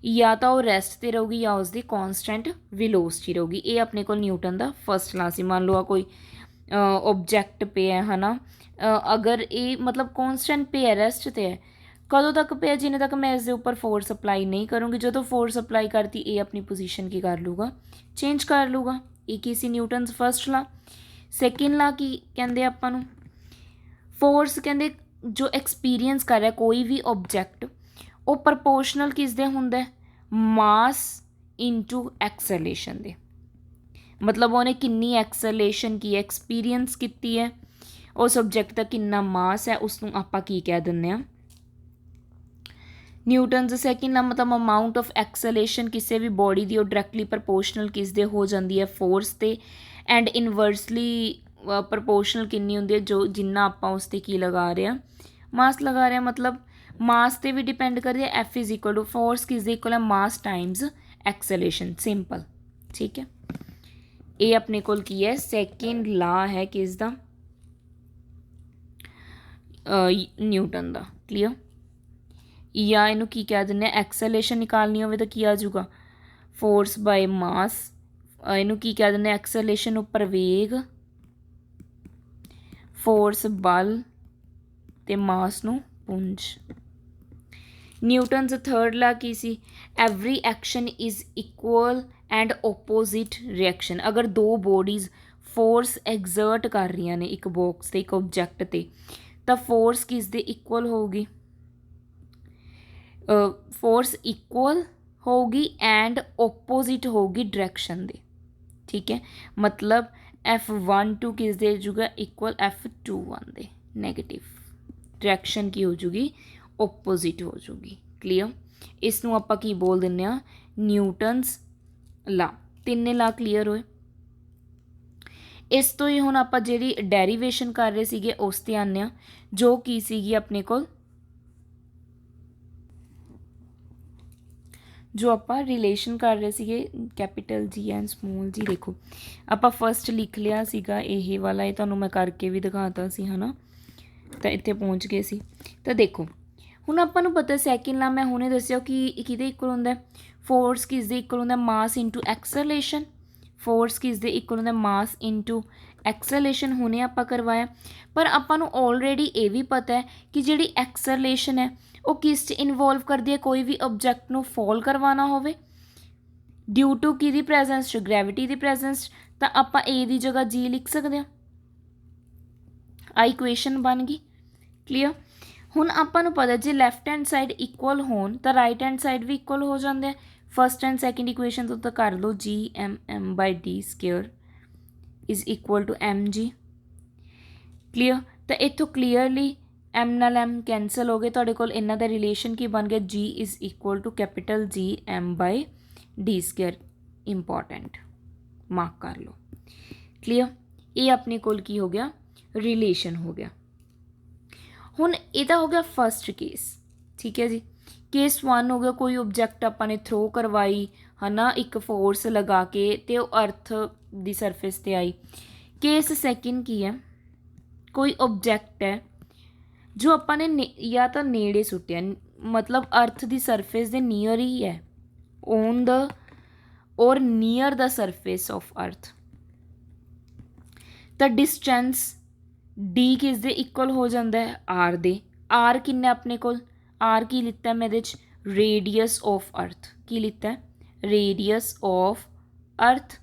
ਜਾਂ ਤਾਂ ਉਹ ਰੈਸਟ 'ਤੇ ਰਹੂਗੀ ਜਾਂ ਉਸਦੀ ਕੌਨਸਟੈਂਟ ਵਿਲੋਸਿਟੀ ਰਹੂਗੀ। ਇਹ ਆਪਣੇ ਕੋਲ ਨਿਊਟਨ ਦਾ ਫਸਟ ਲਾ ਸੀ। ਮੰਨ ਲਓ ਆ ਕੋਈ ਓਬਜੈਕਟ ਪਿਆ ਹੈ ਨਾ, ਅਗਰ ਇਹ ਮਤਲਬ ਕੌਨਸਟੈਂਟ ਪਿਆ, ਰੈਸਟ 'ਤੇ ਹੈ, ਕਦੋਂ ਤੱਕ ਪਿਆ? ਜਿੰਨੇ ਤੱਕ ਮੈਂ ਇਸ ਦੇ ਉੱਪਰ ਫੋਰਸ ਅਪਲਾਈ ਨਹੀਂ ਕਰੂੰਗੀ। ਜਦੋਂ ਫੋਰਸ ਅਪਲਾਈ ਕਰਤੀ, ਇਹ ਆਪਣੀ ਪੋਜੀਸ਼ਨ ਕੀ ਕਰ ਲੂਗਾ? ਚੇਂਜ ਕਰ ਲੂਗਾ। ਇਹ ਕੀ ਸੀ? ਨਿਊਟਨਸ ਫਸਟ ਲਾ। ਸੈਕਿੰਡ ਲਾ ਕੀ ਕਹਿੰਦੇ ਆਪਾਂ ਨੂੰ? ਫੋਰਸ ਕਹਿੰਦੇ ਜੋ ਐਕਸਪੀਰੀਅੰਸ ਕਰ ਰਿਹਾ ਕੋਈ ਵੀ ਓਬਜੈਕਟ, ਉਹ ਪ੍ਰਪੋਰਸ਼ਨਲ ਕਿਸ ਦੇ ਹੁੰਦਾ? ਮਾਸ ਇਨਟੂ ਐਕਸਲੇਸ਼ਨ ਦੇ। ਮਤਲਬ ਉਹਨੇ ਕਿੰਨੀ ਐਕਸਲੇਸ਼ਨ ਕੀ ਐਕਸਪੀਰੀਅੰਸ ਕੀਤੀ ਹੈ, ਉਸ ਓਬਜੈਕਟ ਦਾ ਕਿੰਨਾ ਮਾਸ ਹੈ, ਉਸ ਨੂੰ ਆਪਾਂ ਕੀ ਕਹਿ ਦਿੰਦੇ ਹਾਂ? ਨਿਊਟਨਸ ਸੈਕਿੰਡ ਲਾ ਮਤਲਬ ਅਮਾਊਂਟ ਆਫ ਐਕਸਲੇਸ਼ਨ ਕਿਸੇ ਵੀ ਬੋਡੀ ਦੀ ਉਹ ਡਾਇਰੈਕਟਲੀ ਪ੍ਰਪੋਰਸ਼ਨਲ ਕਿਸ ਦੇ ਹੋ ਜਾਂਦੀ ਹੈ? ਫੋਰਸ 'ਤੇ। ਐਂਡ ਇਨਵਰਸਲੀ ਪ੍ਰਪੋਰਸ਼ਨਲ ਕਿੰਨੀ ਹੁੰਦੀ ਹੈ? ਜੋ ਜਿੰਨਾ ਆਪਾਂ ਉਸ 'ਤੇ ਕੀ ਲਗਾ ਰਹੇ ਹਾਂ? ਮਾਸ ਲਗਾ ਰਹੇ ਹਾਂ। ਮਤਲਬ ਮਾਸ 'ਤੇ ਵੀ ਡਿਪੈਂਡ ਕਰਦੀ ਹੈ। F is equal to force ਕਿਸ ਦੇ ਇਕੁਅਲ ਹੈ? ਮਾਸ ਟਾਈਮਸ ਐਕਸਲੇਸ਼ਨ। ਸਿੰਪਲ, ਠੀਕ ਹੈ। ਇਹ ਆਪਣੇ ਕੋਲ ਕੀ ਹੈ? ਸੈਕਿੰਡ ਲਾ ਹੈ ਕਿਸ ਦਾ? ਨਿਊਟਨ ਦਾ। ਕਲੀਅਰ? ਜਾਂ ਇਹਨੂੰ ਕੀ ਕਹਿ ਦਿੰਦੇ ਆ? ਐਕਸਲੇਸ਼ਨ ਨਿਕਾਲਣੀ ਹੋਵੇ ਤਾਂ ਕੀ ਆ ਜਾਊਗਾ? ਫੋਰਸ ਬਾਏ ਮਾਸ। ਇਹਨੂੰ ਕੀ ਕਹਿ ਦਿੰਦੇ? ਐਕਸਲੇਸ਼ਨ ਉੱਪਰ ਵੇਗ, ਫੋਰਸ ਬਲ ਤੇ ਮਾਸ ਨੂੰ ਪੁੰਜ। ਨਿਊਟਨਸ ਥਰਡ ਲਾ ਕੀ ਸੀ? Every action is equal and opposite reaction. ਅਗਰ ਦੋ ਬੋਡੀਜ਼ ਫੋਰਸ ਐਗਜ਼ਰਟ ਕਰ ਰਹੀਆਂ ਨੇ ਇੱਕ ਬਾਕਸ 'ਤੇ, ਇੱਕ ਓਬਜੈਕਟ 'ਤੇ, ਤਾਂ ਫੋਰਸ ਕਿਸ ਦੇ ਇਕੁਅਲ ਹੋਊਗੀ? ਫੋਰਸ ਇਕੁਅਲ ਹੋਊਗੀ ਐਂਡ ਓਪੋਜ਼ਿਟ ਹੋਊਗੀ ਡਾਇਰੈਕਸ਼ਨ ਦੇ, ਠੀਕ ਹੈ। ਮਤਲਬ F12 ਕਿਸ ਦੇ ਜੂਗਾ? ਇਕੁਅਲ F21 ਦੇ। ਨੈਗੇਟਿਵ ਡਾਇਰੈਕਸ਼ਨ ਕੀ ਹੋ ਜੂਗੀ? ਓਪੋਜ਼ਿਟ ਹੋ ਜੂਗੀ। ਕਲੀਅਰ? ਇਸ ਨੂੰ ਆਪਾਂ ਕੀ ਬੋਲ ਦਿੰਦੇ ਹਾਂ? ਨਿਊਟਨਸ ਲਾ। ਤਿੰਨੇ ਲਾ ਕਲੀਅਰ ਹੋਏ। ਇਸ ਤੋਂ ਹੀ ਹੁਣ ਆਪਾਂ ਜਿਹੜੀ ਡੈਰੀਵੇਸ਼ਨ ਕਰ ਰਹੇ ਸੀਗੇ ਉਸ 'ਤੇ ਆਉਂਦੇ ਹਾਂ, ਜੋ ਕੀ ਸੀਗੀ ਆਪਣੇ ਕੋਲ? ਜੋ ਆਪਾਂ ਰਿਲੇਸ਼ਨ ਕਰ ਰਹੇ ਸੀਗੇ ਕੈਪੀਟਲ ਜੀ ਐਂਡ ਸਮੋਲ ਜੀ। ਦੇਖੋ ਆਪਾਂ ਫਸਟ ਲਿਖ ਲਿਆ ਸੀਗਾ ਇਹ ਵਾਲਾ, ਇਹ ਤੁਹਾਨੂੰ ਮੈਂ ਕਰਕੇ ਵੀ ਦਿਖਾਤਾ ਸੀ, ਹੈ ਨਾ। ਤਾਂ ਇੱਥੇ ਪਹੁੰਚ ਗਏ ਸੀ। ਤਾਂ ਦੇਖੋ ਹੁਣ ਆਪਾਂ ਨੂੰ ਪਤਾ ਸੈਕਿੰਡ ਲਾ ਮੈਂ ਹੁਣੇ ਦੱਸਿਆ ਕਿ ਕਿਹਦੇ ਇਕੁਅਲ ਹੁੰਦਾ? ਫੋਰਸ ਕਿਸ ਦੇ ਇਕੁਅਲ ਹੁੰਦਾ? ਮਾਸ ਇਨਟੂ ਐਕਸਲੇਸ਼ਨ। ਫੋਰਸ ਕਿਸ ਦੇ ਇਕੁਅਲ ਹੁੰਦਾ? ਮਾਸ ਇਨਟੂ ਐਕਸਲੇਸ਼ਨ। ਹੁਣੇ ਆਪਾਂ ਕਰਵਾਇਆ। ਪਰ ਆਪਾਂ ਨੂੰ ਆਲਰੇਡੀ ਇਹ ਵੀ ਪਤਾ ਹੈ ਕਿ ਜਿਹੜੀ ਐਕਸਲੇਸ਼ਨ ਹੈ ਉਹ ਕਿਸ 'ਚ ਇਨਵੋਲਵ ਕਰਦੀ ਹੈ? ਕੋਈ ਵੀ ਓਬਜੈਕਟ ਨੂੰ ਫੋਲ ਕਰਵਾਉਣਾ ਹੋਵੇ ਡਿਊ ਟੂ ਕਿਹਦੀ ਪ੍ਰੈਜ਼ੈਂਸ 'ਚ? ਗ੍ਰੈਵਿਟੀ ਦੀ ਪ੍ਰੈਜ਼ੈਂਸ 'ਚ। ਤਾਂ ਆਪਾਂ ਏ ਦੀ ਜਗ੍ਹਾ ਜੀ ਲਿਖ ਸਕਦੇ ਹਾਂ। ਆ ਇਕੁਏਸ਼ਨ ਬਣ ਗਈ। ਕਲੀਅਰ? ਹੁਣ ਆਪਾਂ ਨੂੰ ਪਤਾ ਜੇ ਲੈਫਟ ਹੈਂਡ ਸਾਈਡ ਇਕੁਅਲ ਹੋਣ ਤਾਂ ਰਾਈਟ ਹੈਂਡ ਸਾਈਡ ਵੀ ਇਕੁਅਲ ਹੋ ਜਾਂਦੇ ਆ। ਫਸਟ ਐਂਡ ਸੈਕਿੰਡ ਇਕੁਏਸ਼ਨ ਤੋਂ ਤਾਂ ਕਰ ਲਓ, G M M by D square is equal to M G. Clear? ਤਾਂ ਇੱਥੋਂ ਕਲੀਅਰਲੀ ਐਮ ਨਾਲ ਐਮ ਕੈਂਸਲ ਹੋ ਗਏ। ਤੁਹਾਡੇ ਕੋਲ ਇਹਨਾਂ ਦਾ ਰਿਲੇਸ਼ਨ ਕੀ ਬਣ ਗਿਆ? ਜੀ ਇਜ਼ ਇਕੁਅਲ ਟੂ ਕੈਪੀਟਲ ਜੀ M by D square. Important, mark ਕਰ ਲਓ। ਕਲੀਅਰ? ਇਹ ਆਪਣੇ ਕੋਲ ਕੀ ਹੋ ਗਿਆ? ਰਿਲੇਸ਼ਨ ਹੋ ਗਿਆ। ਹੁਣ ਇਹਦਾ ਹੋ ਗਿਆ ਫਸਟ ਕੇਸ, ਠੀਕ ਹੈ ਜੀ। ਕੇਸ 1 ਹੋ ਗਿਆ ਕੋਈ ਓਬਜੈਕਟ ਆਪਾਂ ਨੇ ਥਰੋ ਕਰਵਾਈ, ਹੈ ਨਾ, ਇੱਕ ਫੋਰਸ ਲਗਾ ਕੇ ਅਤੇ ਉਹ ਅਰਥ ਦੀ ਸਰਫੇਸ 'ਤੇ ਆਈ। ਕੇਸ ਸੈਕਿੰਡ ਕੀ ਹੈ? ਕੋਈ ਓਬਜੈਕਟ ਹੈ ਜੋ ਆਪਾਂ ਨੇ ਜਾਂ ਤਾਂ ਨੇੜੇ ਸੁੱਟਿਆ, ਮਤਲਬ ਅਰਥ ਦੀ ਸਰਫੇਸ ਦੇ ਨੀਅਰ ਹੀ ਹੈ, ਔਨ ਦ ਔਰ ਨੀਅਰ ਦਾ ਸਰਫੇਸ ਆਫ ਅਰਥ। ਤਾਂ ਡਿਸਟੈਂਸ ਡੀ ਕਿਸ ਦੇ ਇਕੁਅਲ ਹੋ ਜਾਂਦਾ ਹੈ? ਆਰ ਦੇ। ਆਰ ਕਿੰਨਾ ਆਪਣੇ ਕੋਲ? ਆਰ ਕੀ ਲਿੱਤਾ ਮੈਂ ਇਹਦੇ 'ਚ? ਰੇਡੀਅਸ ਆਫ ਅਰਥ। ਕੀ ਲਿੱਤਾ? ਰੇਡੀਅਸ ਆਫ ਅਰਥ।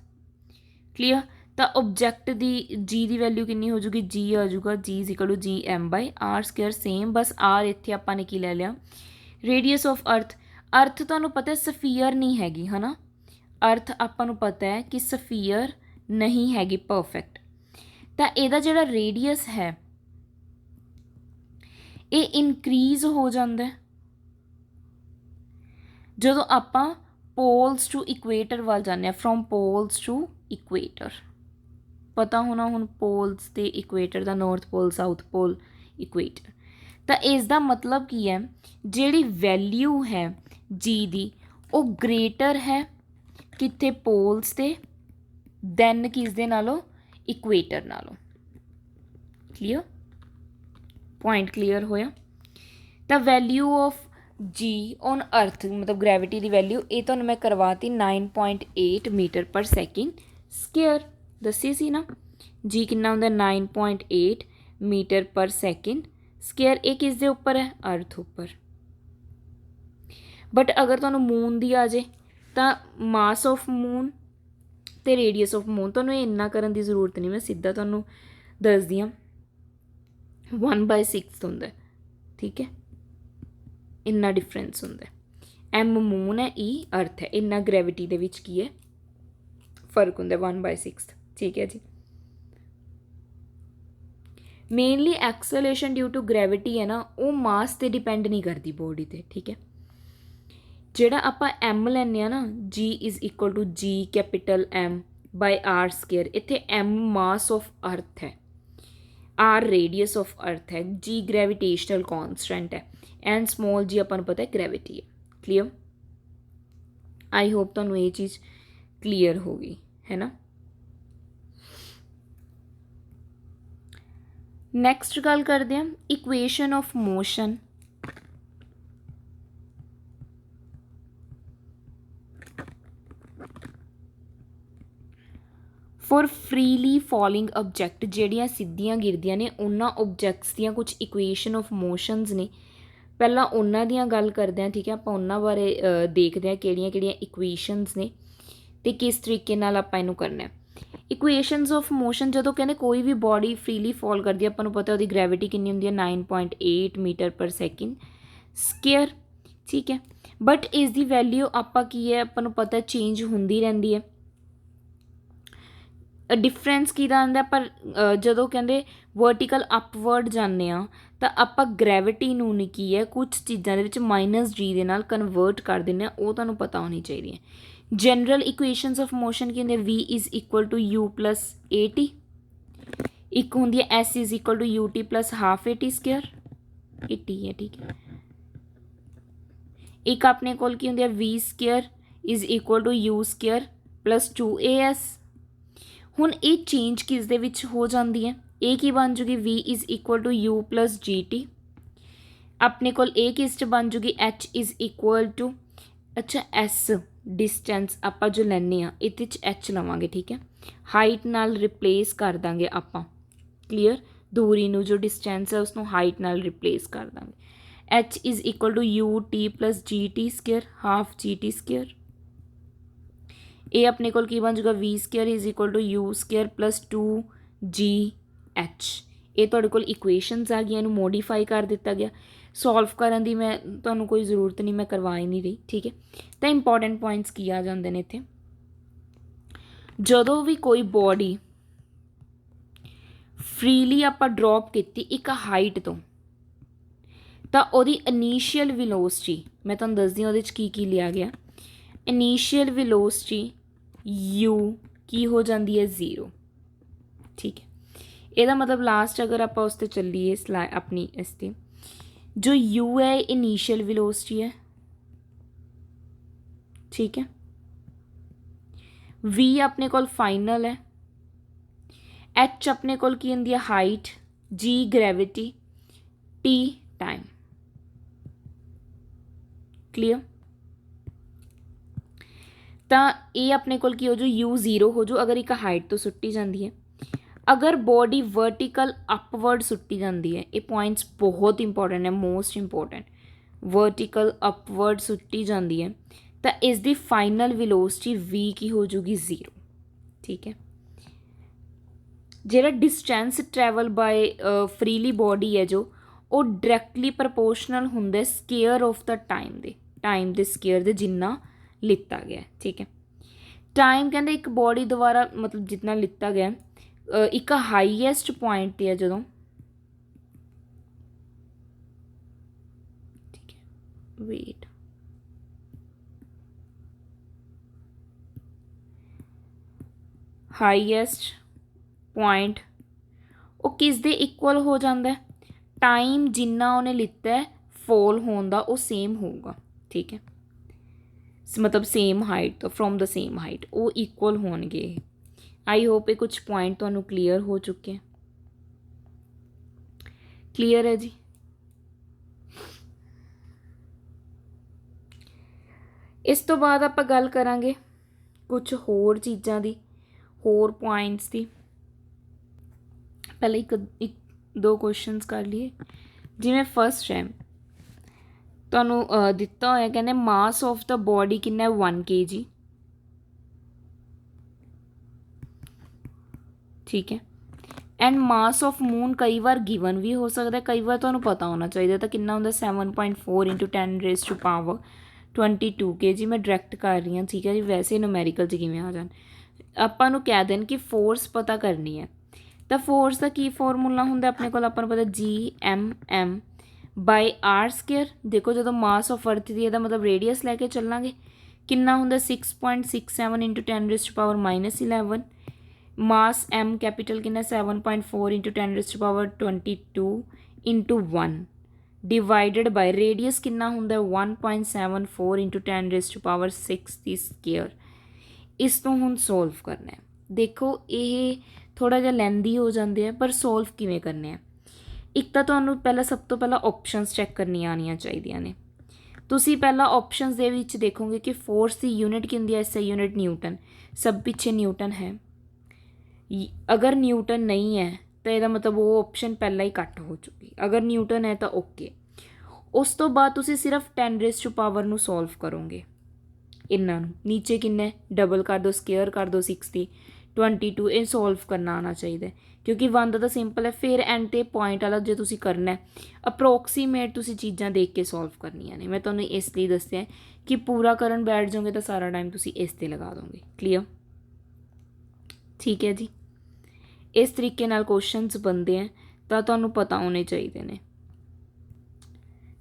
ਕਲੀਅਰ? ਤਾਂ ਓਬਜੈਕਟ ਦੀ ਜੀ ਦੀ ਵੈਲਿਊ ਕਿੰਨੀ ਹੋ ਜੂਗੀ? ਜੀ ਆ ਜੂਗਾ ਜੀ ਇਜ਼ ਇਕੁਅਲ ਟੂ ਜੀ ਐਮ ਬਾਈ ਆਰ ਸਕੇਅਰ। ਸੇਮ, ਬਸ ਆਰ ਇੱਥੇ ਆਪਾਂ ਨੇ ਕੀ ਲੈ ਲਿਆ? ਰੇਡੀਅਸ ਆਫ ਅਰਥ। ਅਰਥ ਤੁਹਾਨੂੰ ਪਤਾ ਸਫੀਅਰ ਨਹੀਂ ਹੈਗੀ, ਹੈ ਨਾ। ਅਰਥ ਆਪਾਂ ਨੂੰ ਪਤਾ ਹੈ ਕਿ ਸਫੀਅਰ ਨਹੀਂ ਹੈਗੀ ਪਰਫੈਕਟ। ਤਾਂ ਇਹਦਾ ਜਿਹੜਾ ਰੇਡੀਅਸ ਹੈ ਇਹ ਇਨਕਰੀਜ਼ ਹੋ ਜਾਂਦਾ ਜਦੋਂ ਆਪਾਂ ਪੋਲਸ ਟੂ ਇਕੁਏਟਰ ਵੱਲ ਜਾਂਦੇ ਹਾਂ। ਫਰੋਮ ਪੋਲਸ ਟੂ ਇਕੁਏਟਰ ਪਤਾ ਹੋਣਾ ਹੁਣ, ਪੋਲਸ ਤੇ ਇਕੁਏਟਰ ਦਾ, ਨੌਰਥ ਪੋਲ, ਸਾਊਥ ਪੋਲ, ਇਕੁਏਟਰ। ਤਾਂ ਇਸ ਦਾ ਮਤਲਬ ਕੀ ਹੈ? ਜਿਹੜੀ ਵੈਲਿਊ ਹੈ ਜੀ ਦੀ ਉਹ ਗ੍ਰੇਟਰ ਹੈ ਕਿੱਥੇ ਪੋਲਸ 'ਤੇ ਦੈਨ ਕਿਸ ਦੇ ਨਾਲੋਂ ਇਕੁਏਟਰ ਨਾਲੋਂ। ਕਲੀਅਰ ਪੁਆਇੰਟ ਕਲੀਅਰ ਹੋਇਆ। ਤਾਂ ਵੈਲਿਊ ਆਫ ਜੀ ਔਨ ਅਰਥ ਮਤਲਬ ਗ੍ਰੈਵਿਟੀ ਦੀ ਵੈਲਿਊ ਇਹ ਤੁਹਾਨੂੰ ਮੈਂ ਕਰਵਾਤੀ 9.8 ਮੀਟਰ ਪਰ ਸੈਕਿੰਡ ਸਕੇਅਰ ਦੱਸੀ ਸੀ ਨਾ। ਜੀ ਕਿੰਨਾ ਹੁੰਦਾ 9.8 ਮੀਟਰ ਪਰ ਸੈਕਿੰਡ ਸਕੇਅਰ। ਇਹ ਕਿਸ ਦੇ ਉੱਪਰ ਹੈ ਅਰਥ ਉੱਪਰ। ਬਟ ਅਗਰ ਤੁਹਾਨੂੰ ਮੂਨ ਦੀ ਆ ਜੇ ਤਾਂ ਮਾਸ ਆਫ ਮੂਨ ਅਤੇ ਰੇਡੀਅਸ ਆਫ ਮੂਨ ਤੁਹਾਨੂੰ ਇਹ ਇੰਨਾ ਕਰਨ ਦੀ ਜ਼ਰੂਰਤ ਨਹੀਂ, ਮੈਂ ਸਿੱਧਾ ਤੁਹਾਨੂੰ ਦੱਸਦੀ ਹਾਂ 1/6 ਹੁੰਦਾ। ਠੀਕ ਹੈ ਇੰਨਾ ਡਿਫਰੈਂਸ ਹੁੰਦਾ। ਐਮ ਮੂਨ ਹੈ, ਈ ਅਰਥ ਹੈ, ਇੰਨਾ ਗ੍ਰੈਵਿਟੀ ਦੇ ਵਿੱਚ ਕੀ ਹੈ ਫਰਕ ਹੁੰਦਾ 1/6। ਠੀਕ ਹੈ ਜੀ। Mainly acceleration due to gravity ਹੈ ਨਾ ਉਹ ਮਾਸ 'ਤੇ ਡਿਪੈਂਡ ਨਹੀਂ ਕਰਦੀ ਬੋਡੀ 'ਤੇ। ਠੀਕ ਹੈ ਜਿਹੜਾ ਆਪਾਂ ਐਮ ਲੈਂਦੇ ਹਾਂ ਨਾ ਜੀ ਇਜ਼ ਇਕੁਅਲ ਟੂ ਜੀ ਕੈਪੀਟਲ ਐਮ ਬਾਈ ਆਰ ਸਕੇਅਰ। ਇੱਥੇ ਐਮ ਮਾਸ ਆਫ ਅਰਥ ਹੈ, ਆਰ ਰੇਡੀਅਸ ਆਫ ਅਰਥ ਹੈ, ਜੀ ਗ੍ਰੈਵਿਟੇਸ਼ਨਲ ਕੌਨਸਟੈਂਟ ਹੈ ਐਂਡ ਸਮੋਲ ਜੀ ਆਪਾਂ ਨੂੰ ਪਤਾ ਹੈ ਗ੍ਰੈਵਿਟੀ ਹੈ। ਕਲੀਅਰ ਆਈ ਹੋਪ ਤੁਹਾਨੂੰ ਇਹ ਚੀਜ਼ ਕਲੀਅਰ ਹੋ ਗਈ ਹੈ ਨਾ। ਨੈਕਸਟ ਗੱਲ ਕਰਦੇ ਹਾਂ equation of motion. For freely following object ਜਿਹੜੀਆਂ ਸਿੱਧੀਆਂ ਗਿਰਦੀਆਂ ਨੇ ਉਹਨਾਂ ਆਬਜੈਕਟਸ ਦੀਆਂ ਕੁਝ ਇਕੁਏਸ਼ਨ ਆਫ ਮੋਸ਼ਨਸ ਨੇ। ਪਹਿਲਾਂ ਉਹਨਾਂ ਦੀਆਂ ਗੱਲ ਕਰਦੇ ਹਾਂ। ਠੀਕ ਹੈ ਆਪਾਂ ਉਹਨਾਂ ਬਾਰੇ ਦੇਖਦੇ ਹਾਂ ਕਿਹੜੀਆਂ ਕਿਹੜੀਆਂ ਇਕੁਏਸ਼ਨਸ ਨੇ ਅਤੇ ਕਿਸ ਤਰੀਕੇ ਨਾਲ ਆਪਾਂ ਇਹਨੂੰ ਕਰਨਾ। ਇਕੁਏਸ਼ਨਸ ਆਫ ਮੋਸ਼ਨ ਜਦੋਂ ਕਹਿੰਦੇ ਕੋਈ ਵੀ ਬੋਡੀ ਫ੍ਰੀਲੀ ਫੋਲ ਕਰਦੀ ਹੈ ਆਪਾਂ ਨੂੰ ਪਤਾ ਉਹਦੀ ਗ੍ਰੈਵਿਟੀ ਕਿੰਨੀ ਹੁੰਦੀ ਹੈ 9.8 ਮੀਟਰ ਪਰ ਸੈਕਿੰਡ ਸਕੇਅਰ। ਠੀਕ ਹੈ ਬਟ ਇਸ ਦੀ ਵੈਲਿਊ ਆਪਾਂ ਕੀ ਹੈ ਆਪਾਂ ਨੂੰ ਪਤਾ ਚੇਂਜ ਹੁੰਦੀ ਰਹਿੰਦੀ ਹੈ। ਡਿਫਰੈਂਸ ਕਿਹਦਾ ਆਉਂਦਾ ਪਰ ਜਦੋਂ ਕਹਿੰਦੇ ਵਰਟੀਕਲ ਅਪਵਰਡ ਜਾਂਦੇ ਹਾਂ ਤਾਂ ਆਪਾਂ ਗ੍ਰੈਵਿਟੀ ਨੂੰ ਨਹੀਂ ਕੀ ਹੈ ਕੁਛ ਚੀਜ਼ਾਂ ਦੇ ਵਿੱਚ -g ਦੇ ਨਾਲ ਕਨਵਰਟ ਕਰ ਦਿੰਦੇ ਹਾਂ। ਉਹ ਤੁਹਾਨੂੰ ਪਤਾ ਹੋਣੀ ਚਾਹੀਦੀ ਹੈ। ਜਨਰਲ ਇਕੁਏਸ਼ਨਸ ਆਫ ਮੋਸ਼ਨ ਕੀ ਹੁੰਦੇ v is equal to u plus at। ਇੱਕ ਹੁੰਦੀ ਹੈ s is equal to ut plus half at square ਇਹ t ਹੈ। ਠੀਕ ਹੈ ਇੱਕ ਆਪਣੇ ਕੋਲ ਕੀ ਹੁੰਦੀ ਹੈ v square is equal to u square plus 2as। ਹੁਣ ਇਹ ਚੇਂਜ ਕਿਸ ਦੇ ਵਿੱਚ ਹੋ ਜਾਂਦੀ ਹੈ ਇਹ ਕੀ ਬਣ ਜੂਗੀ v is equal to u plus gt। ਆਪਣੇ ਕੋਲ ਇਹ ਕਿਸ 'ਚ ਬਣ ਜੂਗੀ h ਇਜ਼ ਇਕੁਅਲ ਟੂ ਅੱਛਾ s ਡਿਸਟੈਂਸ ਆਪਾਂ ਜੋ ਲੈਂਦੇ ਹਾਂ ਇਹਦੇ 'ਚ h ਲਵਾਂਗੇ। ਠੀਕ ਹੈ ਹਾਈਟ ਨਾਲ ਰਿਪਲੇਸ ਕਰ ਦਾਂਗੇ ਆਪਾਂ। ਕਲੀਅਰ ਦੂਰੀ ਨੂੰ ਜੋ ਡਿਸਟੈਂਸ ਹੈ ਉਸਨੂੰ ਹਾਈਟ ਨਾਲ ਰਿਪਲੇਸ ਕਰ ਦਾਂਗੇ। h is equal to ut plus gt square half gt square. ਇਹ ਆਪਣੇ ਕੋਲ ਕੀ ਬਣ ਜੂਗਾ v square is equal to u square plus 2gh। ਇਹ ਤੁਹਾਡੇ ਕੋਲ ਇਕੁਏਸ਼ਨਸ ਆ ਗਈਆਂ ਇਹਨੂੰ ਮੋਡੀਫਾਈ ਕਰ ਦਿੱਤਾ ਗਿਆ। ਸੋਲਵ ਕਰਨ ਦੀ ਮੈਂ ਤੁਹਾਨੂੰ ਕੋਈ ਜ਼ਰੂਰਤ ਨਹੀਂ, ਮੈਂ ਕਰਵਾ ਹੀ ਨਹੀਂ ਰਹੀ। ਠੀਕ ਹੈ ਤਾਂ ਇੰਪੋਰਟੈਂਟ ਪੁਆਇੰਟਸ ਕੀ ਆ ਜਾਂਦੇ ਨੇ ਇੱਥੇ। ਜਦੋਂ ਵੀ ਕੋਈ ਬੋਡੀ ਫ੍ਰੀਲੀ ਆਪਾਂ ਡਰੋਪ ਕੀਤੀ ਇੱਕ ਹਾਈਟ ਤੋਂ ਤਾਂ ਉਹਦੀ ਇਨੀਸ਼ੀਅਲ ਵੈਲੋਸਿਟੀ ਮੈਂ ਤੁਹਾਨੂੰ ਦੱਸਦੀ ਹਾਂ ਉਹਦੇ 'ਚ ਕੀ ਕੀ ਲਿਆ ਗਿਆ। ਇਨੀਸ਼ੀਅਲ ਵੈਲੋਸਿਟੀ u ਕੀ ਹੋ ਜਾਂਦੀ ਹੈ 0। ਠੀਕ ਹੈ ਇਹਦਾ ਮਤਲਬ ਲਾਸਟ ਅਗਰ ਆਪਾਂ ਉਸ 'ਤੇ ਚੱਲੀਏ ਆਪਣੀ ਇਸ 'ਤੇ ਜੋ u ਹੈ ਇਨੀਸ਼ੀਅਲ ਵੈਲੋਸਿਟੀ ਹੈ। ਠੀਕ ਹੈ v ਆਪਣੇ ਕੋਲ ਫਾਈਨਲ ਹੈ, h ਆਪਣੇ ਕੋਲ ਕੀ ਹੁੰਦੀ ਹੈ height, g gravity, t time. Clear ਤਾਂ ਇਹ ਆਪਣੇ ਕੋਲ ਕੀ ਹੋ ਜੂ u 0 ਹੋ ਜੂ ਅਗਰ ਇੱਕ ਹਾਈਟ ਤੋਂ ਸੁੱਟੀ ਜਾਂਦੀ ਹੈ। ਅਗਰ ਬੋਡੀ ਵਰਟੀਕਲ ਅਪਵਰਡ ਸੁੱਟੀ ਜਾਂਦੀ ਹੈ ਇਹ ਪੁਆਇੰਟਸ ਬਹੁਤ ਇੰਪੋਰਟੈਂਟ ਹੈ ਮੋਸਟ ਇੰਪੋਰਟੈਂਟ। ਵਰਟੀਕਲ ਅਪਵਰਡ ਸੁੱਟੀ ਜਾਂਦੀ ਹੈ ਤਾਂ ਇਸ ਦੀ ਫਾਈਨਲ ਵੈਲੋਸਿਟੀ v ਕੀ ਹੋ ਜੂਗੀ 0। ਠੀਕ ਹੈ ਜਿਹੜਾ distance travel by freely body ਹੈ ਜੋ ਉਹ ਡਾਇਰੈਕਟਲੀ ਪ੍ਰਪੋਰਸ਼ਨਲ ਹੁੰਦਾ ਸਕੇਅਰ ਆਫ ਦਾ ਟਾਈਮ ਦੇ ਸਕੇਅਰ ਦੇ ਜਿੰਨਾ ਲਿੱਤਾ ਗਿਆ। ਠੀਕ ਹੈ ਟਾਈਮ ਕਹਿੰਦੇ ਇੱਕ ਬੋਡੀ ਦੁਆਰਾ ਮਤਲਬ ਜਿੰਨਾ ਲਿੱਤਾ ਗਿਆ ਇੱਕ ਹਾਈਐਸਟ ਪੁਆਇੰਟ 'ਤੇ ਹੈ ਜਦੋਂ। ਠੀਕ ਹੈ ਵੇਟ ਹਾਈਐਸਟ ਪੁਆਇੰਟ ਉਹ ਕਿਸ ਦੇ ਇਕੁਅਲ ਹੋ ਜਾਂਦਾ ਟਾਈਮ ਜਿੰਨਾ ਉਹਨੇ ਲਿੱਤਾ ਫੋਲ ਹੋਣ ਦਾ ਉਹ ਸੇਮ ਹੋਊਗਾ। ਠੀਕ ਹੈ मतलब सेम हाइट तो फ्रॉम द सेम हाइट वो इक्वल होणगे। आई होप ये कुछ पॉइंट तुहानू क्लीयर हो चुके हैं। क्लीयर है जी। इस तो बाद आप गल करांगे कुछ होर चीज़ां दी, होर पॉइंट्स दी। पहले एक दो क्वेश्चंस कर लिए। जिवें फर्स्ट है तुहानू दिता होया कहने मास ऑफ द बॉडी कितना 1 kg। ठीक है। एंड मास ऑफ मून कई बार गिवन भी हो सकता है, कई बार तुहानू पता होना चाहिए तो कितना होंदा 7.4 × 10⁻22 kg। मैं डायरैक्ट कर रही हूँ, ठीक है जी। वैसे न्यूमैरिकल च किवें आ जाण, आपां नू कह देन कि फोर्स पता करनी है तो फोर्स का की फॉर्मूला होंदा अपने कोल, आपां नू पता Gm/r²। देखो जो मास ऑफ अर्थ दी है मतलब रेडियस लैके चलांगे कितना होंदा 6.67 × 10⁻11। मास m कैपिटल कितना 7.4 × 10⁻22 × 1 डिवाइडेड बाय रेडियस कितना होंदा 1.74 × 10⁻60²। इस तो हुण सोल्व करना है। देखो ये थोड़ा जिहा लैंदी हो जाते हैं पर सोल्व किवें करने हैं। एक तो तुहानू पहला सब तो पहला ऑप्शनस चैक करनियां आनियां चाहिदियां ने। तुसी पहला ऑप्शनस दे विच देखोगे कि फोर्स की यूनिट की होंदी है, SI यूनिट न्यूटन, सब पिछे न्यूटन है। अगर न्यूटन नहीं है तो यदा मतलब वो ऑप्शन पहला ही कट हो चुकी। अगर न्यूटन है तो ओके। उस तो बाद तुसी सिर्फ 10⁻⁴ नू सॉल्व करोगे। इन्हों नीचे किन्ने डबल कर दो, स्केयर कर दो, 60 22 ये सॉल्व करना आना चाहिए क्योंकि 1 तो सिंपल है। फिर एंड ते पॉइंट वाला जो तुसी करना है अप्रोक्सीमेट तुसी चीज़ां देख के सॉल्व करनियां ने। मैं तुहानू इसलिए दस्सिया कि पूरा करन बैठ जाओगे तो सारा टाइम तुसी इस ते लगा दोगे। क्लीयर, ठीक है जी। इस तरीके नाल क्वेश्चनस बनते हैं तो तुहानू पता होने चाहिए ने।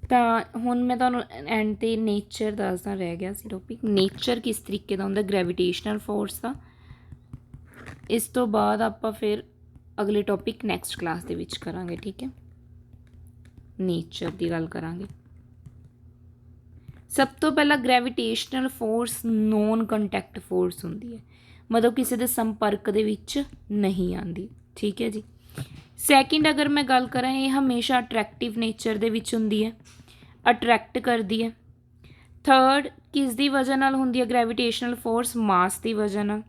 तो हुण मैं तुहानू एंड ते नेचर दसदा रह गया सी टॉपिक, नेचर किस तरीके का होंदा ग्रेविटेशनल फोर्स का। इस तो बाद आपां फिर अगले टॉपिक नैक्सट क्लास दे विच करांगे, ठीक है। नेचर की गल करांगे। सब तो पहला gravitational force non contact force होंदी है, मतलब किसी के संपर्क दे विच नहीं आती, ठीक है जी। सैकेंड अगर मैं गल करा ये हमेशा अट्रैक्टिव नेचर दे विच हुंदी है, अट्रैक्ट करती है। थर्ड किस दी वजह नाल हुंदी है ग्रेविटेशनल फोर्स, मास की वजह नाल,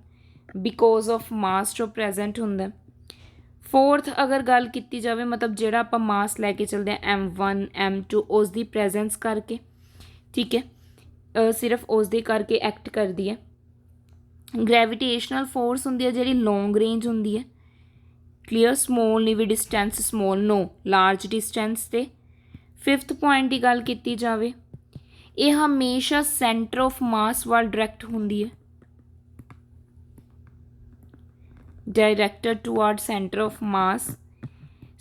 बिकॉज ऑफ मास जो प्रेजेंट हुंदा। फोर्थ अगर गल की जाए मतलब जोड़ा आप मास लैके चलते हैं M1 M2 उसकी प्रेजेंस करके, ठीक है, सिर्फ उसदे करके एक्ट करती है। ग्रेविटेशनल फोर्स होंदी है जी लॉन्ग रेंज होंदी है। क्लीयर, स्मॉल नहीं भी distance small, no large distance से। फिफ्थ पॉइंट की गल की जाए ये हमेशा सेंटर ऑफ मास वाल डायरैक्ट होंदी है, directed toward centre of mass.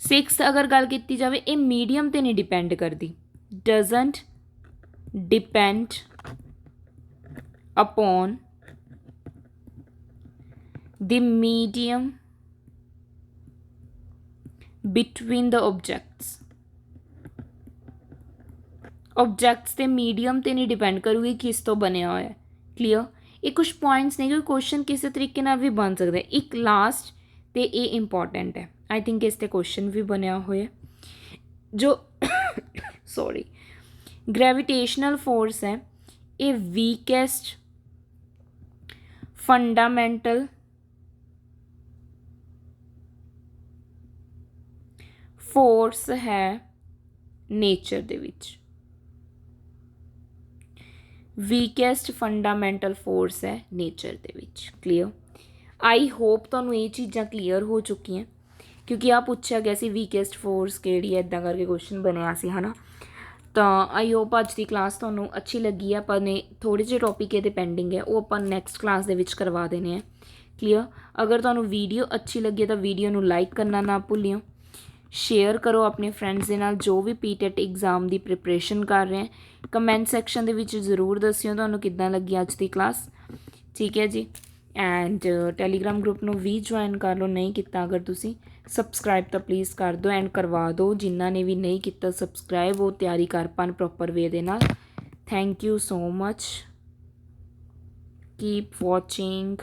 Six अगर गल की जाए ये मीडियम ते नहीं डिपेंड करती, doesn't depend upon the medium between the objects. Objects ते मीडियम ते नहीं डिपेंड करूगी किस तो बनया हुआ है। क्लीयर, ये कुछ पॉइंट्स नहीं क्योंकि क्वेश्चन किसी तरीके नाल भी बन सकता है। एक लास्ट ते ये इंपॉर्टेंट है, आई थिंक इस ते क्वेश्चन भी बनया हुआ है जो सॉरी ग्रेविटेशनल फोर्स है ये वीकेस्ट फंडामेंटल फोर्स है नेचर दे विच, वीकेस्ट फंडामेंटल फोर्स है nature they which. Clear, I hope तुहानू ये चीज़ां क्लीयर हो चुकी हैं क्योंकि आ पूछा गया सी वीकेस्ट फोर्स केड़ी है, इदां करके क्वेश्चन बनया सी, है ना। तो आई होप अज की क्लास तुहानू अच्छी लगी है। अपने थोड़े जे टॉपिक ये पेंडिंग है वो अपन नैक्सट क्लास दे विच करवा देने हैं। क्लीयर, अगर तुहानू वीडियो अच्छी लगी है तो वीडियो नू लाइक करना ना भूलियो, शेयर करो अपने फ्रेंड्स के नाल जो भी PTET एग्जाम की प्रिपरेशन कर रहे हैं। कमेंट सैक्शन दे विच जरूर दस्सियो तुहानू किद्दां लगी अज की क्लास, ठीक है जी। एंड टैलीग्राम ग्रुप नू भी ज्वाइन कर लो नहीं किता अगर तुसी, सबसक्राइब तो प्लीज़ कर दो एंड करवा दो जिन्हों ने भी नहीं किया सबसक्राइब, वो तैयारी कर पान प्रॉपर वे दे नाल। Thank you so much. keep watching.